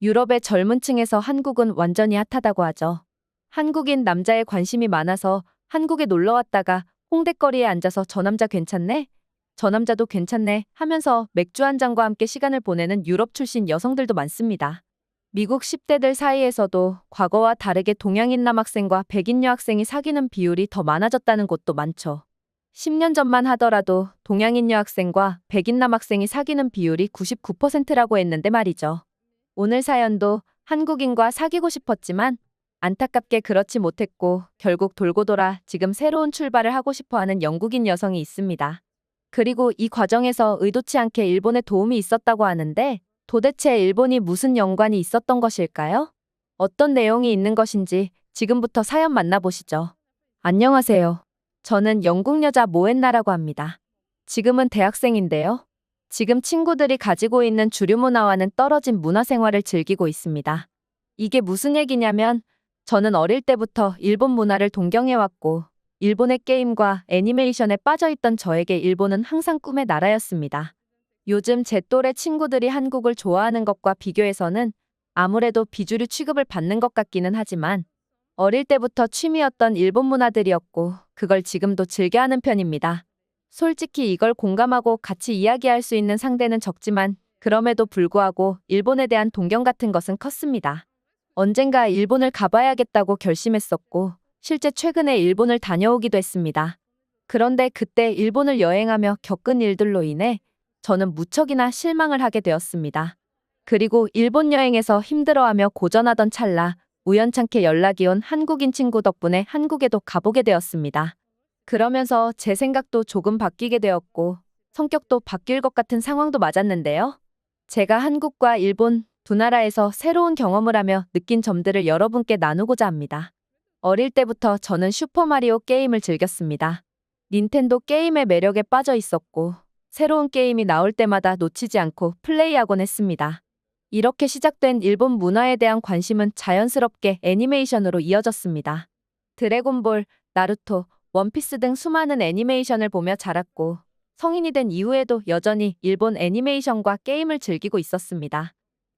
유럽의 젊은 층에서 한국은 완전히 핫하다고 하죠. 한국인 남자에 관심이 많아서 한국에 놀러 왔다가 홍대거리에 앉아서 저 남자 괜찮네? 저 남자도 괜찮네 하면서 맥주 한 잔과 함께 시간을 보내는 유럽 출신 여성들도 많습니다. 미국 10대들 사이에서도 과거와 다르게 동양인 남학생과 백인 여학생이 사귀는 비율이 더 많아졌다는 곳도 많죠. 10년 전만 하더라도 동양인 여학생과 백인 남학생이 사귀는 비율이 99%라고 했는데 말이죠. 오늘 사연도 한국인과 사귀고 싶었지만 안타깝게 그렇지 못했고 결국 돌고 돌아 지금 새로운 출발을 하고 싶어하는 영국인 여성이 있습니다. 그리고 이 과정에서 의도치 않게 일본에 도움이 있었다고 하는데 도대체 일본이 무슨 연관이 있었던 것일까요? 어떤 내용이 있는 것인지 지금부터 사연 만나보시죠. 안녕하세요. 저는 영국 여자 모엔나라고 합니다. 지금은 대학생인데요. 지금 친구들이 가지고 있는 주류 문화와는 떨어진 문화 생활을 즐기고 있습니다. 이게 무슨 얘기냐면 저는 어릴 때부터 일본 문화를 동경해왔고 일본의 게임과 애니메이션에 빠져있던 저에게 일본은 항상 꿈의 나라였습니다. 요즘 제 또래 친구들이 한국을 좋아하는 것과 비교해서는 아무래도 비주류 취급을 받는 것 같기는 하지만 어릴 때부터 취미였던 일본 문화들이었고 그걸 지금도 즐겨하는 편입니다. 솔직히 이걸 공감하고 같이 이야기할 수 있는 상대는 적지만 그럼에도 불구하고 일본에 대한 동경 같은 것은 컸습니다. 언젠가 일본을 가봐야겠다고 결심했었고 실제 최근에 일본을 다녀오기도 했습니다. 그런데 그때 일본을 여행하며 겪은 일들로 인해 저는 무척이나 실망을 하게 되었습니다. 그리고 일본 여행에서 힘들어하며 고전하던 찰나 우연찮게 연락이 온 한국인 친구 덕분에 한국에도 가보게 되었습니다. 그러면서 제 생각도 조금 바뀌게 되었고 성격도 바뀔 것 같은 상황도 맞았는데요. 제가 한국과 일본 두 나라에서 새로운 경험을 하며 느낀 점들을 여러분께 나누고자 합니다. 어릴 때부터 저는 슈퍼마리오 게임을 즐겼습니다. 닌텐도 게임의 매력에 빠져 있었고 새로운 게임이 나올 때마다 놓치지 않고 플레이하곤 했습니다. 이렇게 시작된 일본 문화에 대한 관심은 자연스럽게 애니메이션으로 이어졌습니다. 드래곤볼, 나루토, 원피스 등 수많은 애니메이션을 보며 자랐고 성인이 된 이후에도 여전히 일본 애니메이션과 게임을 즐기고 있었습니다.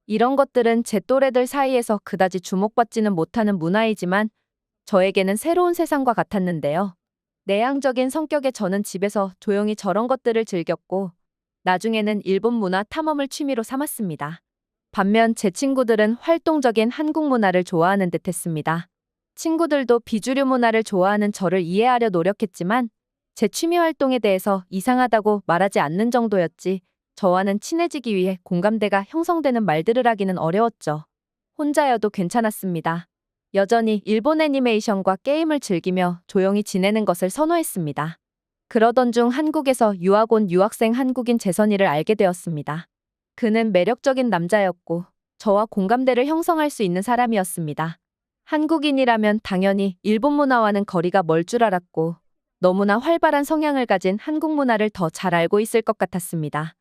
이런 것들은 제 또래들 사이에서 그다지 주목받지는 못하는 문화이지만 저에게는 새로운 세상과 같았는데요. 내향적인 성격의 저는 집에서 조용히 저런 것들을 즐겼고 나중에는 일본 문화 탐험을 취미로 삼았습니다. 반면 제 친구들은 활동적인 한국 문화를 좋아하는 듯 했습니다. 친구들도 비주류 문화를 좋아하는 저를 이해하려 노력했지만 제 취미 활동에 대해서 이상하다고 말하지 않는 정도였지 저와는 친해지기 위해 공감대가 형성되는 말들을 하기는 어려웠죠. 혼자여도 괜찮았습니다. 여전히 일본 애니메이션과 게임을 즐기며 조용히 지내는 것을 선호했습니다. 그러던 중 한국에서 유학 온 유학생 한국인 재선이를 알게 되었습니다. 그는 매력적인 남자였고 저와 공감대를 형성할 수 있는 사람이었습니다. 한국인이라면 당연히 일본 문화와는 거리가 멀 줄 알았고 너무나 활발한 성향을 가진 한국 문화를 더 잘 알고 있을 것 같았습니다.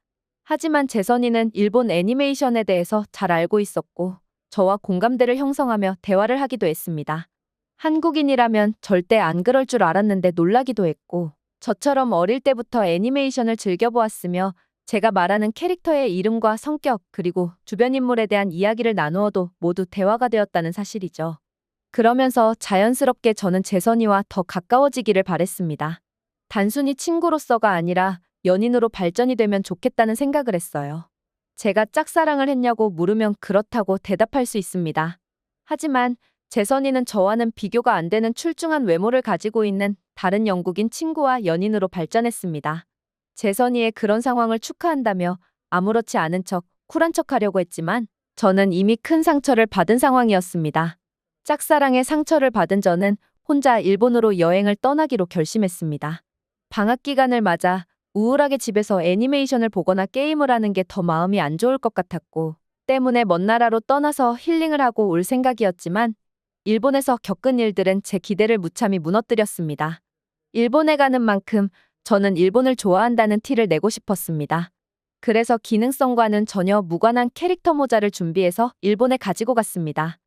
하지만 재선이는 일본 애니메이션에 대해서 잘 알고 있었고 저와 공감대를 형성하며 대화를 하기도 했습니다. 한국인이라면 절대 안 그럴 줄 알았는데 놀라기도 했고 저처럼 어릴 때부터 애니메이션을 즐겨보았으며 제가 말하는 캐릭터의 이름과 성격 그리고 주변 인물에 대한 이야기를 나누어도 모두 대화가 되었다는 사실이죠. 그러면서 자연스럽게 저는 재선이와 더 가까워지기를 바랬습니다. 단순히 친구로서가 아니라 연인으로 발전이 되면 좋겠다는 생각을 했어요. 제가 짝사랑을 했냐고 물으면 그렇다고 대답할 수 있습니다. 하지만 재선이는 저와는 비교가 안 되는 출중한 외모를 가지고 있는 다른 영국인 친구와 연인으로 발전했습니다. 재선이의 그런 상황을 축하한다며 아무렇지 않은 척, 쿨한 척 하려고 했지만 저는 이미 큰 상처를 받은 상황이었습니다. 짝사랑의 상처를 받은 저는 혼자 일본으로 여행을 떠나기로 결심했습니다. 방학 기간을 맞아 우울하게 집에서 애니메이션을 보거나 게임을 하는 게 더 마음이 안 좋을 것 같았고 때문에 먼 나라로 떠나서 힐링을 하고 올 생각이었지만 일본에서 겪은 일들은 제 기대를 무참히 무너뜨렸습니다. 일본에 가는 만큼 저는 일본을 좋아한다는 티를 내고 싶었습니다. 그래서 기능성과는 전혀 무관한 캐릭터 모자를 준비해서 일본에 가지고 갔습니다.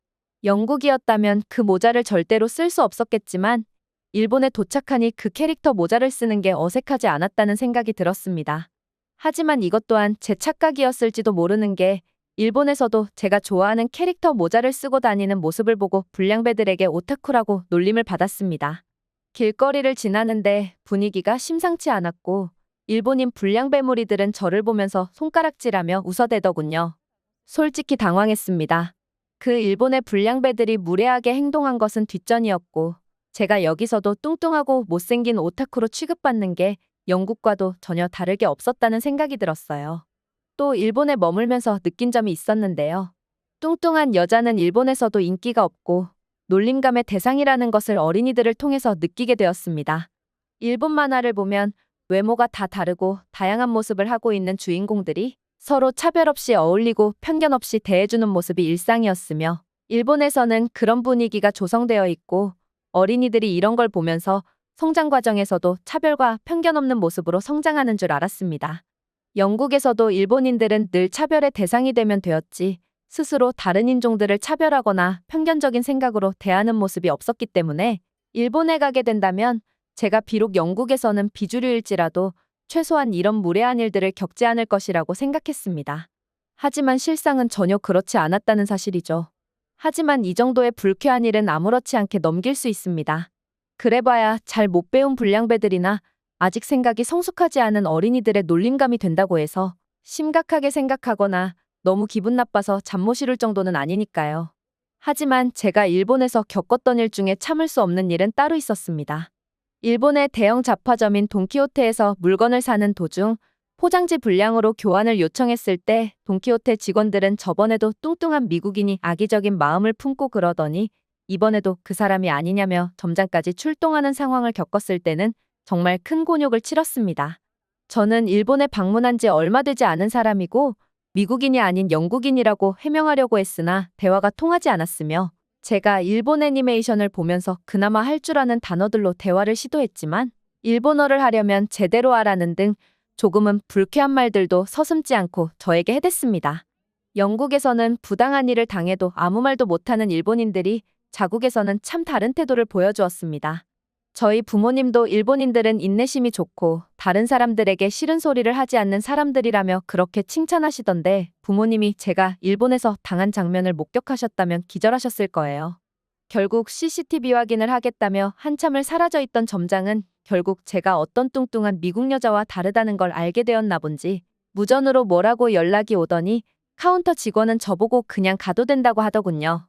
영국이었다면 그 모자를 절대로 쓸 수 없었겠지만 일본에 도착하니 그 캐릭터 모자를 쓰는 게 어색하지 않았다는 생각이 들었습니다. 하지만 이것 또한 제 착각이었을지도 모르는 게 일본에서도 제가 좋아하는 캐릭터 모자를 쓰고 다니는 모습을 보고 불량배들에게 오타쿠라고 놀림을 받았습니다. 길거리를 지나는데 분위기가 심상치 않았고 일본인 불량배 무리들은 저를 보면서 손가락질하며 웃어대더군요. 솔직히 당황했습니다. 그 일본의 불량배들이 무례하게 행동한 것은 뒷전이었고 제가 여기서도 뚱뚱하고 못생긴 오타쿠로 취급받는 게 영국과도 전혀 다를 게 없었다는 생각이 들었어요. 또 일본에 머물면서 느낀 점이 있었는데요. 뚱뚱한 여자는 일본에서도 인기가 없고 놀림감의 대상이라는 것을 어린이들을 통해서 느끼게 되었습니다. 일본 만화를 보면 외모가 다 다르고 다양한 모습을 하고 있는 주인공들이 서로 차별 없이 어울리고 편견 없이 대해주는 모습이 일상이었으며 일본에서는 그런 분위기가 조성되어 있고 어린이들이 이런 걸 보면서 성장 과정에서도 차별과 편견 없는 모습으로 성장하는 줄 알았습니다. 영국에서도 일본인들은 늘 차별의 대상이 되면 되었지 스스로 다른 인종들을 차별하거나 편견적인 생각으로 대하는 모습이 없었기 때문에 일본에 가게 된다면 제가 비록 영국에서는 비주류일지라도 최소한 이런 무례한 일들을 겪지 않을 것이라고 생각했습니다. 하지만 실상은 전혀 그렇지 않았다는 사실이죠. 하지만 이 정도의 불쾌한 일은 아무렇지 않게 넘길 수 있습니다. 그래봐야 잘 못 배운 불량배들이나 아직 생각이 성숙하지 않은 어린이들의 놀림감이 된다고 해서 심각하게 생각하거나 너무 기분 나빠서 잠 못 이룰 정도는 아니니까요. 하지만 제가 일본에서 겪었던 일 중에 참을 수 없는 일은 따로 있었습니다. 일본의 대형 잡화점인 돈키호테에서 물건을 사는 도중 포장지 불량으로 교환을 요청했을 때 돈키호테 직원들은 저번에도 뚱뚱한 미국인이 악의적인 마음을 품고 그러더니 이번에도 그 사람이 아니냐며 점장까지 출동하는 상황을 겪었을 때는 정말 큰 곤욕을 치렀습니다. 저는 일본에 방문한 지 얼마 되지 않은 사람이고 미국인이 아닌 영국인이라고 해명하려고 했으나 대화가 통하지 않았으며 제가 일본 애니메이션을 보면서 그나마 할 줄 아는 단어들로 대화를 시도했지만 일본어를 하려면 제대로 하라는 등 조금은 불쾌한 말들도 서슴지 않고 저에게 해댔습니다. 영국에서는 부당한 일을 당해도 아무 말도 못하는 일본인들이 자국에서는 참 다른 태도를 보여주었습니다. 저희 부모님도 일본인들은 인내심이 좋고 다른 사람들에게 싫은 소리를 하지 않는 사람들이라며 그렇게 칭찬하시던데 부모님이 제가 일본에서 당한 장면을 목격하셨다면 기절하셨을 거예요. 결국 CCTV 확인을 하겠다며 한참을 사라져 있던 점장은 결국 제가 어떤 뚱뚱한 미국 여자와 다르다는 걸 알게 되었나 본지 무전으로 뭐라고 연락이 오더니 카운터 직원은 저보고 그냥 가도 된다고 하더군요.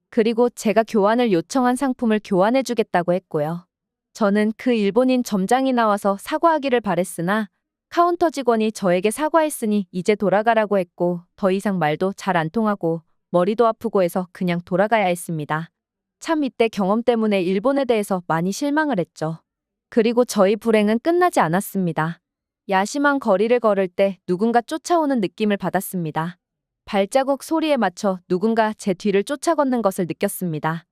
그리고 제가 교환을 요청한 상품을 교환해주겠다고 했고요. 저는 그 일본인 점장이 나와서 사과하기를 바랬으나 카운터 직원이 저에게 사과했으니 이제 돌아가라고 했고 더 이상 말도 잘 안 통하고 머리도 아프고 해서 그냥 돌아가야 했습니다. 참 이때 경험 때문에 일본에 대해서 많이 실망을 했죠. 그리고 저희 불행은 끝나지 않았습니다. 야심한 거리를 걸을 때 누군가 쫓아오는 느낌을 받았습니다. 발자국 소리에 맞춰 누군가 제 뒤를 쫓아 걷는 것을 느꼈습니다.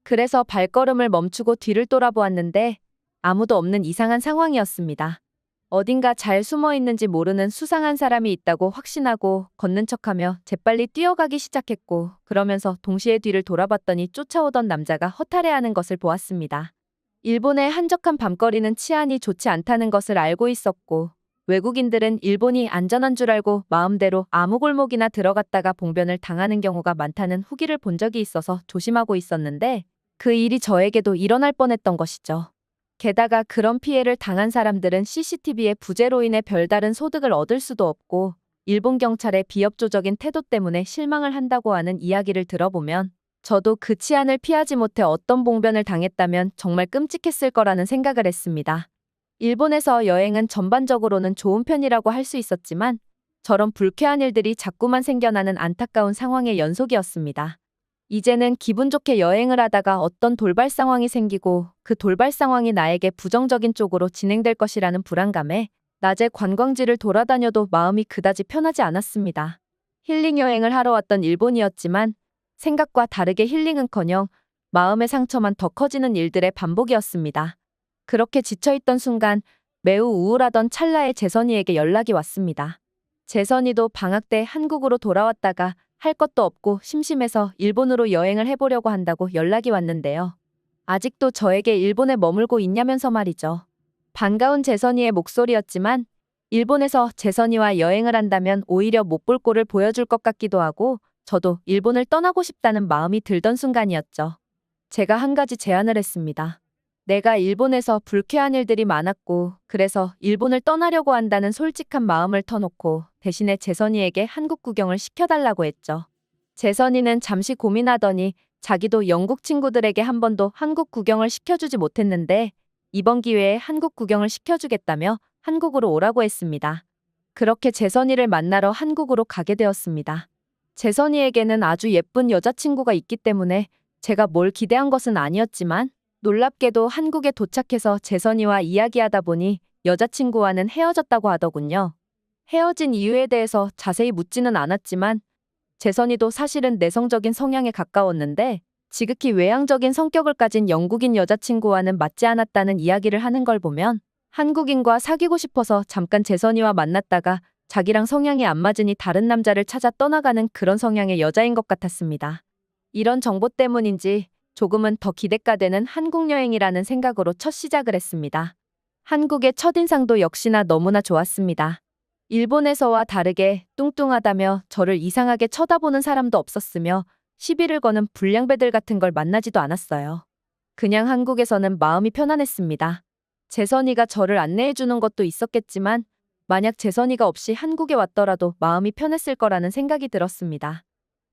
그래서 발걸음을 멈추고 뒤를 돌아보았는데 아무도 없는 이상한 상황이었습니다. 어딘가 잘 숨어 있는지 모르는 수상한 사람이 있다고 확신하고 걷는 척하며 재빨리 뛰어가기 시작했고 그러면서 동시에 뒤를 돌아봤더니 쫓아오던 남자가 허탈해하는 것을 보았습니다. 일본의 한적한 밤거리는 치안이 좋지 않다는 것을 알고 있었고 외국인들은 일본이 안전한 줄 알고 마음대로 아무 골목이나 들어갔다가 봉변을 당하는 경우가 많다는 후기를 본 적이 있어서 조심하고 있었는데 그 일이 저에게도 일어날 뻔했던 것이죠. 게다가 그런 피해를 당한 사람들은 CCTV의 부재로 인해 별다른 소득을 얻을 수도 없고 일본 경찰의 비협조적인 태도 때문에 실망을 한다고 하는 이야기를 들어보면 저도 그 치안을 피하지 못해 어떤 봉변을 당했다면 정말 끔찍했을 거라는 생각을 했습니다. 일본에서 여행은 전반적으로는 좋은 편이라고 할 수 있었지만 저런 불쾌한 일들이 자꾸만 생겨나는 안타까운 상황의 연속이었습니다. 이제는 기분 좋게 여행을 하다가 어떤 돌발 상황이 생기고 그 돌발 상황이 나에게 부정적인 쪽으로 진행될 것이라는 불안감에 낮에 관광지를 돌아다녀도 마음이 그다지 편하지 않았습니다. 힐링 여행을 하러 왔던 일본이었지만 생각과 다르게 힐링은커녕 마음의 상처만 더 커지는 일들의 반복이었습니다. 그렇게 지쳐있던 순간 매우 우울하던 찰나에 재선이에게 연락이 왔습니다. 재선이도 방학 때 한국으로 돌아왔다가 할 것도 없고 심심해서 일본으로 여행을 해보려고 한다고 연락이 왔는데요. 아직도 저에게 일본에 머물고 있냐면서 말이죠. 반가운 재선이의 목소리였지만 일본에서 재선이와 여행을 한다면 오히려 못 볼 꼴을 보여줄 것 같기도 하고 저도 일본을 떠나고 싶다는 마음이 들던 순간이었죠. 제가 한 가지 제안을 했습니다. 내가 일본에서 불쾌한 일들이 많았고 그래서 일본을 떠나려고 한다는 솔직한 마음을 터놓고 대신에 재선이에게 한국 구경을 시켜달라고 했죠. 재선이는 잠시 고민하더니 자기도 영국 친구들에게 한 번도 한국 구경을 시켜주지 못했는데 이번 기회에 한국 구경을 시켜주겠다며 한국으로 오라고 했습니다. 그렇게 재선이를 만나러 한국으로 가게 되었습니다. 재선이에게는 아주 예쁜 여자친구가 있기 때문에 제가 뭘 기대한 것은 아니었지만 놀랍게도 한국에 도착해서 재선이와 이야기하다 보니 여자친구와는 헤어졌다고 하더군요. 헤어진 이유에 대해서 자세히 묻지는 않았지만 재선이도 사실은 내성적인 성향에 가까웠는데 지극히 외향적인 성격을 가진 영국인 여자친구와는 맞지 않았다는 이야기를 하는 걸 보면 한국인과 사귀고 싶어서 잠깐 재선이와 만났다가 자기랑 성향이 안 맞으니 다른 남자를 찾아 떠나가는 그런 성향의 여자인 것 같았습니다. 이런 정보 때문인지 조금은 더 기대가 되는 한국 여행이라는 생각으로 첫 시작을 했습니다. 한국의 첫인상도 역시나 너무나 좋았습니다. 일본에서와 다르게 뚱뚱하다며 저를 이상하게 쳐다보는 사람도 없었으며 시비를 거는 불량배들 같은 걸 만나지도 않았어요. 그냥 한국에서는 마음이 편안했습니다. 재선이가 저를 안내해주는 것도 있었겠지만 만약 재선이가 없이 한국에 왔더라도 마음이 편했을 거라는 생각이 들었습니다.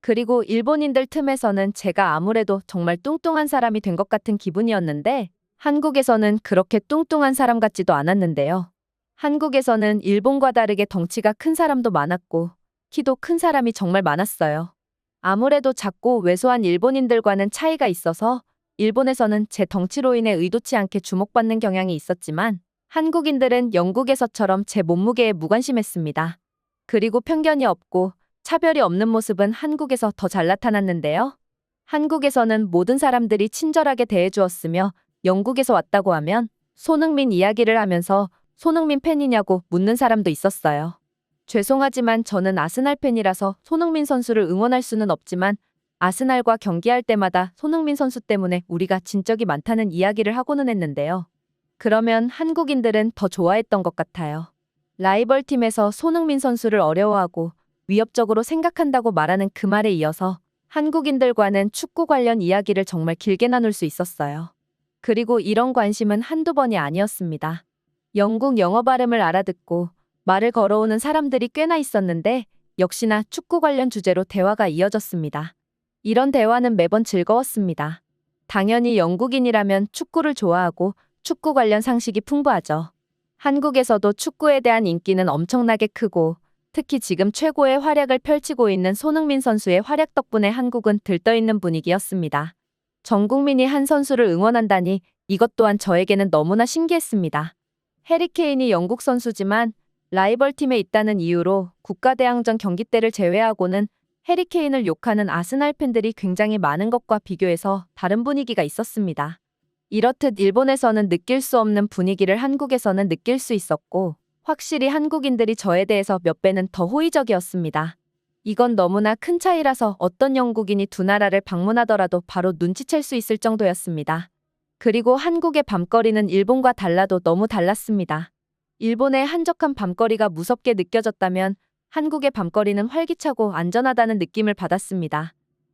그리고 일본인들 틈에서는 제가 아무래도 정말 뚱뚱한 사람이 된 것 같은 기분이었는데 한국에서는 그렇게 뚱뚱한 사람 같지도 않았는데요. 한국에서는 일본과 다르게 덩치가 큰 사람도 많았고 키도 큰 사람이 정말 많았어요. 아무래도 작고 왜소한 일본인들과는 차이가 있어서 일본에서는 제 덩치로 인해 의도치 않게 주목받는 경향이 있었지만 한국인들은 영국에서처럼 제 몸무게에 무관심했습니다. 그리고 편견이 없고 차별이 없는 모습은 한국에서 더 잘 나타났는데요. 한국에서는 모든 사람들이 친절하게 대해주었으며 영국에서 왔다고 하면 손흥민 이야기를 하면서 손흥민 팬이냐고 묻는 사람도 있었어요. 죄송하지만 저는 아스날 팬이라서 손흥민 선수를 응원할 수는 없지만 아스날과 경기할 때마다 손흥민 선수 때문에 우리가 진 적이 많다는 이야기를 하고는 했는데요. 그러면 한국인들은 더 좋아했던 것 같아요. 라이벌 팀에서 손흥민 선수를 어려워하고 위협적으로 생각한다고 말하는 그 말에 이어서 한국인들과는 축구 관련 이야기를 정말 길게 나눌 수 있었어요. 그리고 이런 관심은 한두 번이 아니었습니다. 영국 영어 발음을 알아듣고 말을 걸어오는 사람들이 꽤나 있었는데 역시나 축구 관련 주제로 대화가 이어졌습니다. 이런 대화는 매번 즐거웠습니다. 당연히 영국인이라면 축구를 좋아하고 축구 관련 상식이 풍부하죠. 한국에서도 축구에 대한 인기는 엄청나게 크고 특히 지금 최고의 활약을 펼치고 있는 손흥민 선수의 활약 덕분에 한국은 들떠있는 분위기였습니다. 전 국민이 한 선수를 응원한다니 이것 또한 저에게는 너무나 신기했습니다. 해리 케인이 영국 선수지만 라이벌 팀에 있다는 이유로 국가대항전 경기 때를 제외하고는 해리 케인을 욕하는 아스날 팬들이 굉장히 많은 것과 비교해서 다른 분위기가 있었습니다. 이렇듯 일본에서는 느낄 수 없는 분위기를 한국에서는 느낄 수 있었고 확실히 한국인들이 저에 대해서 몇 배는 더 호의적이었습니다. 이건 너무나 큰 차이라서 어떤 영국인이 두 나라를 방문하더라도 바로 눈치챌 수 있을 정도였습니다. 그리고 한국의 밤거리는 일본과 달라도 너무 달랐습니다. 일본의 한적한 밤거리가 무섭게 느껴졌다면 한국의 밤거리는 활기차고 안전하다는 느낌을 받았습니다.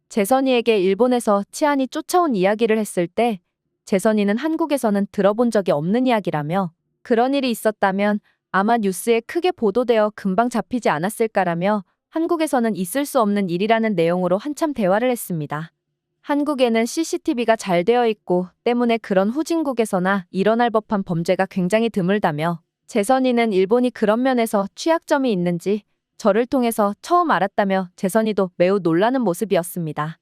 재선이에게 일본에서 치안이 쫓아온 이야기를 했을 때 재선이는 한국에서는 들어본 적이 없는 이야기라며 그런 일이 있었다면 아마 뉴스에 크게 보도되어 금방 잡히지 않았을까라며 한국에서는 있을 수 없는 일이라는 내용으로 한참 대화를 했습니다. 한국에는 CCTV가 잘 되어 있고 때문에 그런 후진국에서나 일어날 법한 범죄가 굉장히 드물다며 재선이는 일본이 그런 면에서 취약점이 있는지 저를 통해서 처음 알았다며 재선이도 매우 놀라는 모습이었습니다.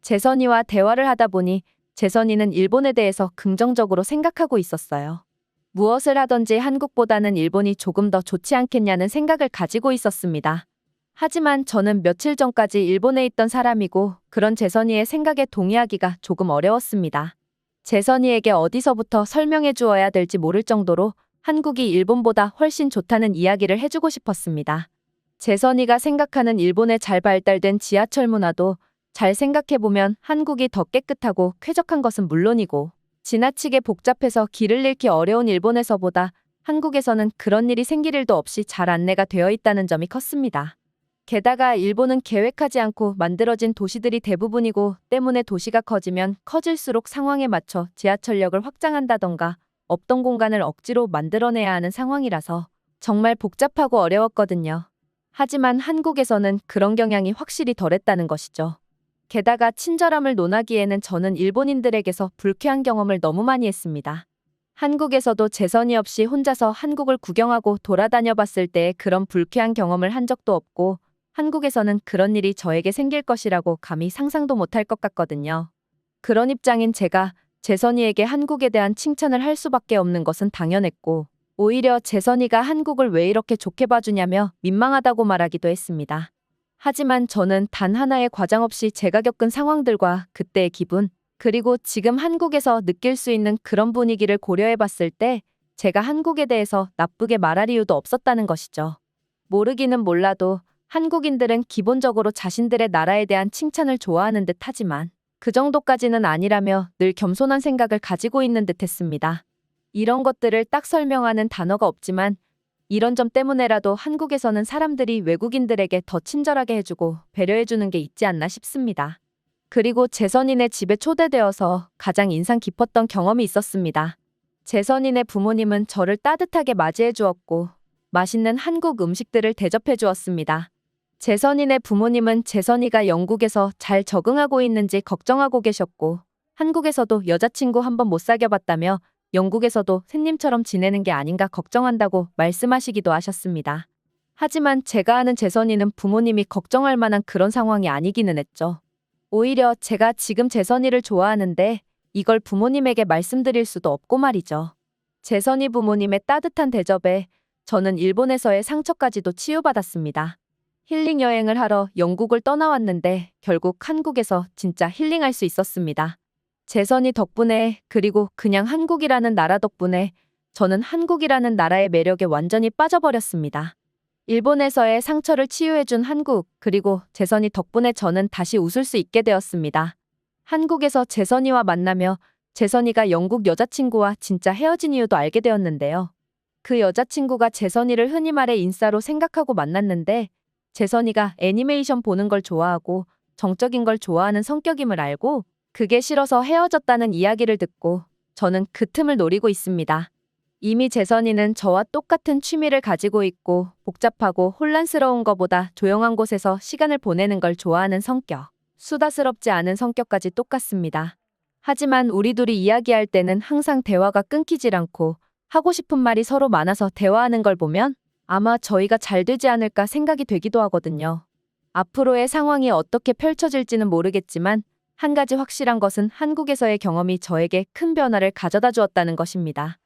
재선이와 대화를 하다 보니 재선이는 일본에 대해서 긍정적으로 생각하고 있었어요. 무엇을 하든지 한국보다는 일본이 조금 더 좋지 않겠냐는 생각을 가지고 있었습니다. 하지만 저는 며칠 전까지 일본에 있던 사람이고 그런 재선이의 생각에 동의하기가 조금 어려웠습니다. 재선이에게 어디서부터 설명해 주어야 될지 모를 정도로 한국이 일본보다 훨씬 좋다는 이야기를 해주고 싶었습니다. 재선이가 생각하는 일본의 잘 발달된 지하철 문화도 잘 생각해보면 한국이 더 깨끗하고 쾌적한 것은 물론이고 지나치게 복잡해서 길을 잃기 어려운 일본에서보다 한국에서는 그런 일이 생길 일도 없이 잘 안내가 되어 있다는 점이 컸습니다. 게다가 일본은 계획하지 않고 만들어진 도시들이 대부분이고 때문에 도시가 커지면 커질수록 상황에 맞춰 지하철역을 확장한다던가 없던 공간을 억지로 만들어내야 하는 상황이라서 정말 복잡하고 어려웠거든요. 하지만 한국에서는 그런 경향이 확실히 덜했다는 것이죠. 게다가 친절함을 논하기에는 저는 일본인들에게서 불쾌한 경험을 너무 많이 했습니다. 한국에서도 재선이 없이 혼자서 한국을 구경하고 돌아다녀 봤을 때 그런 불쾌한 경험을 한 적도 없고 한국에서는 그런 일이 저에게 생길 것이라고 감히 상상도 못할 것 같거든요. 그런 입장인 제가 재선이에게 한국에 대한 칭찬을 할 수밖에 없는 것은 당연했고 오히려 재선이가 한국을 왜 이렇게 좋게 봐주냐며 민망하다고 말하기도 했습니다. 하지만 저는 단 하나의 과장 없이 제가 겪은 상황들과 그때의 기분, 그리고 지금 한국에서 느낄 수 있는 그런 분위기를 고려해 봤을 때 제가 한국에 대해서 나쁘게 말할 이유도 없었다는 것이죠. 모르기는 몰라도 한국인들은 기본적으로 자신들의 나라에 대한 칭찬을 좋아하는 듯 하지만 그 정도까지는 아니라며 늘 겸손한 생각을 가지고 있는 듯 했습니다. 이런 것들을 딱 설명하는 단어가 없지만 이런 점 때문에라도 한국에서는 사람들이 외국인들에게 더 친절하게 해주고 배려해주는 게 있지 않나 싶습니다. 그리고 재선이네 집에 초대되어서 가장 인상 깊었던 경험이 있었습니다. 재선이네 부모님은 저를 따뜻하게 맞이해 주었고 맛있는 한국 음식들을 대접해 주었습니다. 재선이네 부모님은 재선이가 영국에서 잘 적응하고 있는지 걱정하고 계셨고 한국에서도 여자친구 한번 못 사귀어 봤다며 영국에서도 샌님처럼 지내는 게 아닌가 걱정한다고 말씀하시기도 하셨습니다. 하지만 제가 아는 재선이는 부모님이 걱정할 만한 그런 상황이 아니기는 했죠. 오히려 제가 지금 재선이를 좋아하는데 이걸 부모님에게 말씀드릴 수도 없고 말이죠. 재선이 부모님의 따뜻한 대접에 저는 일본에서의 상처까지도 치유받았습니다. 힐링 여행을 하러 영국을 떠나왔는데 결국 한국에서 진짜 힐링할 수 있었습니다. 재선이 덕분에 그리고 그냥 한국이라는 나라 덕분에 저는 한국이라는 나라의 매력에 완전히 빠져버렸습니다. 일본에서의 상처를 치유해준 한국, 그리고 재선이 덕분에 저는 다시 웃을 수 있게 되었습니다. 한국에서 재선이와 만나며 재선이가 영국 여자친구와 진짜 헤어진 이유도 알게 되었는데요. 그 여자친구가 재선이를 흔히 말해 인싸로 생각하고 만났는데 재선이가 애니메이션 보는 걸 좋아하고 정적인 걸 좋아하는 성격임을 알고 그게 싫어서 헤어졌다는 이야기를 듣고 저는 그 틈을 노리고 있습니다. 이미 재선이는 저와 똑같은 취미를 가지고 있고 복잡하고 혼란스러운 것보다 조용한 곳에서 시간을 보내는 걸 좋아하는 성격, 수다스럽지 않은 성격까지 똑같습니다. 하지만 우리 둘이 이야기할 때는 항상 대화가 끊기질 않고 하고 싶은 말이 서로 많아서 대화하는 걸 보면 아마 저희가 잘 되지 않을까 생각이 되기도 하거든요. 앞으로의 상황이 어떻게 펼쳐질지는 모르겠지만 한 가지 확실한 것은 한국에서의 경험이 저에게 큰 변화를 가져다 주었다는 것입니다.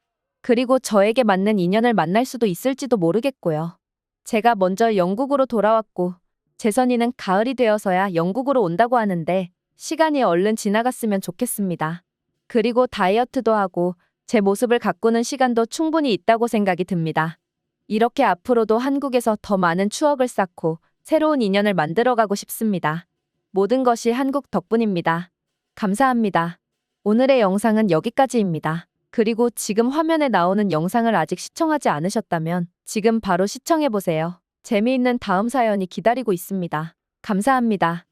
그리고 저에게 맞는 인연을 만날 수도 있을지도 모르겠고요. 제가 먼저 영국으로 돌아왔고 재선이는 가을이 되어서야 영국으로 온다고 하는데 시간이 얼른 지나갔으면 좋겠습니다. 그리고 다이어트도 하고 제 모습을 가꾸는 시간도 충분히 있다고 생각이 듭니다. 이렇게 앞으로도 한국에서 더 많은 추억을 쌓고 새로운 인연을 만들어가고 싶습니다. 모든 것이 한국 덕분입니다. 감사합니다. 오늘의 영상은 여기까지입니다. 그리고 지금 화면에 나오는 영상을 아직 시청하지 않으셨다면 지금 바로 시청해보세요. 재미있는 다음 사연이 기다리고 있습니다. 감사합니다.